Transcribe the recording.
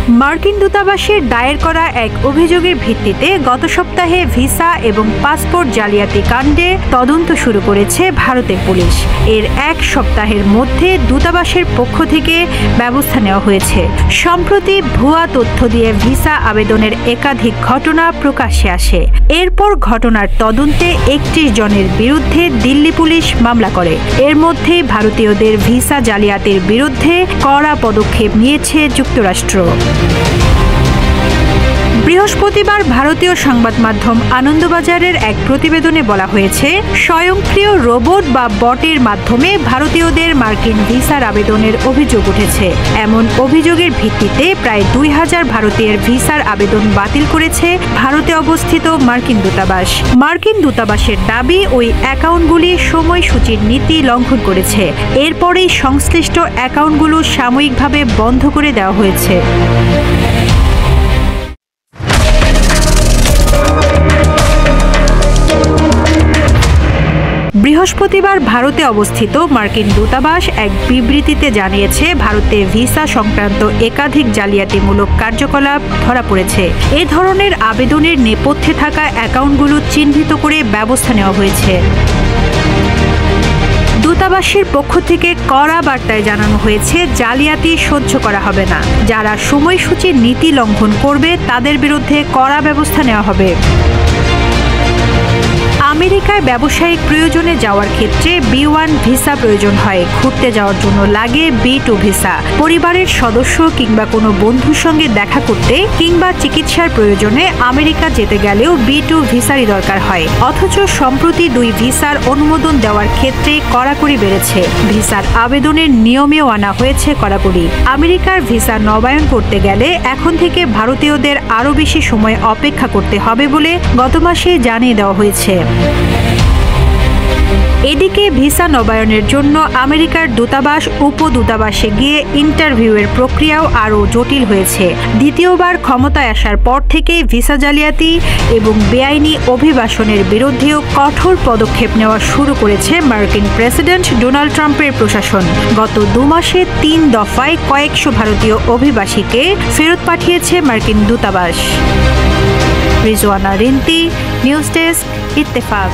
মার্কিন দূতাবাসের দায়ের করা এক অভিযোগের ভিত্তিতে গত সপ্তাহে ভিসা এবং পাসপোর্ট জালিয়াতি কাণ্ডে তদন্ত শুরু করেছে ভারতের পুলিশ। এর এক সপ্তাহের মধ্যে দূতাবাসের পক্ষ থেকে ব্যবস্থা নেওয়া হয়েছে। সম্প্রতি ভুয়া তথ্য দিয়ে ভিসা আবেদনের একাধিক ঘটনা প্রকাশ্যে আসে। এরপর ঘটনার তদন্তে 31 জনের বিরুদ্ধে দিল্লি পুলিশ মামলা করে। এর মধ্যে ভারতীয়দের ভিসা জালিয়াতির বিরুদ্ধে কড়া পদক্ষেপ নিয়েছে যুক্তরাষ্ট্র। বৃহস্পতিবার ভারতীয় সংবাদ মাধ্যম আনন্দবাজারের এক প্রতিবেদনে বলা হয়েছে, স্বয়ংক্রিয় রোবট বা বটের মাধ্যমে ভারতীয়দের মার্কিন ভিসার আবেদনের অভিযোগ উঠেছে। এমন অভিযোগের ভিত্তিতে প্রায় 2000 ভারতীয়ের ভিসার আবেদন বাতিল করেছে ভারতে অবস্থিত মার্কিন দূতাবাস। মার্কিন দূতাবাসের দাবি, ওই অ্যাকাউন্টগুলি সময়সূচির নীতি লঙ্ঘন করেছে। এরপরেই সংশ্লিষ্ট অ্যাকাউন্টগুলো সাময়িকভাবে বন্ধ করে দেওয়া হয়েছে। বৃহস্পতিবার ভারতে অবস্থিত মার্কিন দূতাবাস এক বিবৃতিতে জানিয়েছে, ভারতে ভিসা সংক্রান্ত একাধিক জালিয়াতিমূলক কার্যকলাপ ধরা পড়েছে। এ ধরনের আবেদনের নেপথ্যে থাকা অ্যাকাউন্টগুলো চিহ্নিত করে ব্যবস্থা নেওয়া হয়েছে। দূতাবাসের পক্ষ থেকে কড়া বার্তায় জানানো হয়েছে, জালিয়াতি সহ্য করা হবে না। যারা সময়সূচির নীতি লঙ্ঘন করবে তাদের বিরুদ্ধে কড়া ব্যবস্থা নেওয়া হবে। আমেরিকায় ব্যবসায়িক প্রয়োজনে যাওয়ার ক্ষেত্রে B1 ভিসা প্রয়োজন হয়। ঘুরতে যাওয়ার জন্য লাগে B2 ভিসা। পরিবারের সদস্য কিংবা কোনো বন্ধুর সঙ্গে দেখা করতে কিংবা চিকিৎসার প্রয়োজনে আমেরিকা যেতে গেলেও B2 ভিসারই দরকার হয়। অথচ সম্প্রতি 2 ভিসার অনুমোদন দেওয়ার ক্ষেত্রে কড়াকড়ি বেড়েছে। ভিসার আবেদনের নিয়মেও আনা হয়েছে কড়াকড়ি। আমেরিকার ভিসা নবায়ন করতে গেলে এখন থেকে ভারতীয়দের আরও বেশি সময় অপেক্ষা করতে হবে বলে গত মাসে জানিয়ে দেওয়া হয়েছে। এদিকে ভিসা নবায়নের জন্য আমেরিকার দূতাবাস উপদূতাবাসে গিয়ে ইন্টারভিউয়ের প্রক্রিয়াও আরও জটিল হয়েছে। দ্বিতীয়বার ক্ষমতায় আসার পর থেকে ভিসা জালিয়াতি এবং বেআইনি অভিবাসনের বিরুদ্ধেও কঠোর পদক্ষেপ নেওয়া শুরু করেছে মার্কিন প্রেসিডেন্ট ডোনাল্ড ট্রাম্পের প্রশাসন। গত 2 মাসে 3 দফায় কয়েকশো ভারতীয় অভিবাসীকে ফেরত পাঠিয়েছে মার্কিন দূতাবাস। Rizwana Rinti, news desk, Ittefaq.